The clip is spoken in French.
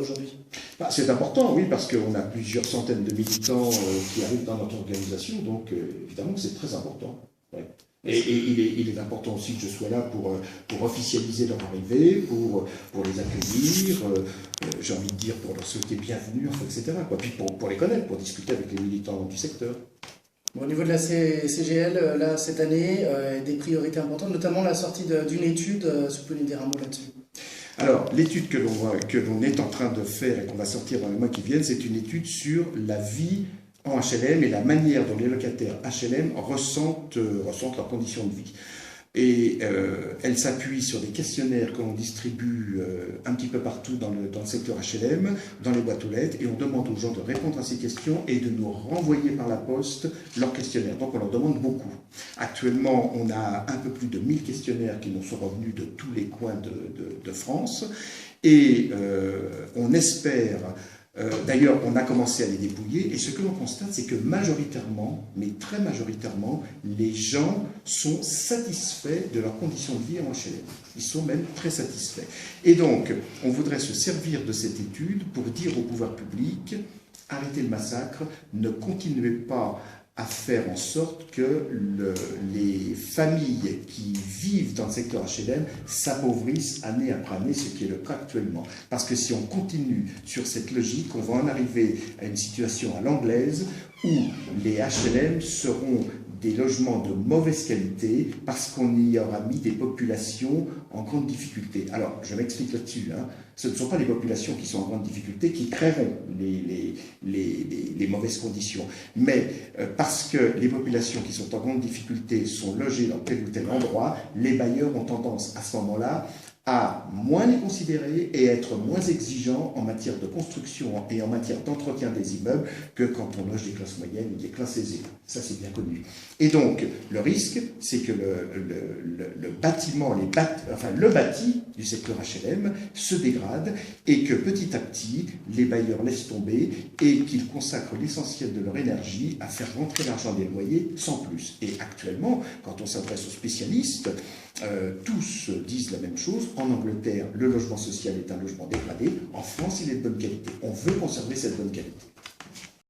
aujourd'hui? C'est important, oui, parce qu'on a plusieurs centaines de militants qui arrivent dans notre organisation, donc évidemment que c'est très important. Ouais. Et il est important aussi que je sois là pour officialiser leur arrivée, pour les accueillir, j'ai envie de dire pour leur souhaiter bienvenue, enfin, etc. Quoi. Puis pour les connaître, pour discuter avec les militants du secteur. Bon, au niveau de la CGL, là, cette année, des priorités importantes, notamment la sortie d'une étude, si vous pouvez nous dire un mot là-dessus. Alors, l'étude que l'on est en train de faire et qu'on va sortir dans les mois qui viennent, c'est une étude sur la vie en HLM et la manière dont les locataires HLM ressentent leurs conditions de vie. Et elle s'appuie sur des questionnaires que l'on distribue un petit peu partout dans le secteur HLM, dans les boîtes aux lettres, et on demande aux gens de répondre à ces questions et de nous renvoyer par la poste leurs questionnaires. Donc on leur demande beaucoup. Actuellement, on a un peu plus de 1000 questionnaires qui nous sont revenus de tous les coins de France, et on espère... D'ailleurs, on a commencé à les dépouiller et ce que l'on constate, c'est que majoritairement, mais très majoritairement, les gens sont satisfaits de leurs conditions de vie en HLM. Ils sont même très satisfaits. Et donc, on voudrait se servir de cette étude pour dire au pouvoir public, arrêtez le massacre, ne continuez pas à faire en sorte que les familles qui vivent dans le secteur HLM s'appauvrissent année après année, ce qui est le cas actuellement. Parce que si on continue sur cette logique, on va en arriver à une situation à l'anglaise où les HLM seront des logements de mauvaise qualité parce qu'on y aura mis des populations en grande difficulté. Alors, je m'explique là-dessus. Ce ne sont pas les populations qui sont en grande difficulté qui créeront les mauvaises conditions. Mais parce que les populations qui sont en grande difficulté sont logées dans tel ou tel endroit, les bailleurs ont tendance à ce moment-là à moins les considérer et être moins exigeants en matière de construction et en matière d'entretien des immeubles que quand on loge des classes moyennes ou des classes aisées. Ça, c'est bien connu. Et donc, le risque, c'est que le bâti du secteur HLM se dégrade et que petit à petit, les bailleurs laissent tomber et qu'ils consacrent l'essentiel de leur énergie à faire rentrer l'argent des loyers sans plus. Et actuellement, quand on s'adresse aux spécialistes, tous disent la même chose. En Angleterre, le logement social est un logement dégradé. En France, il est de bonne qualité. On veut conserver cette bonne qualité.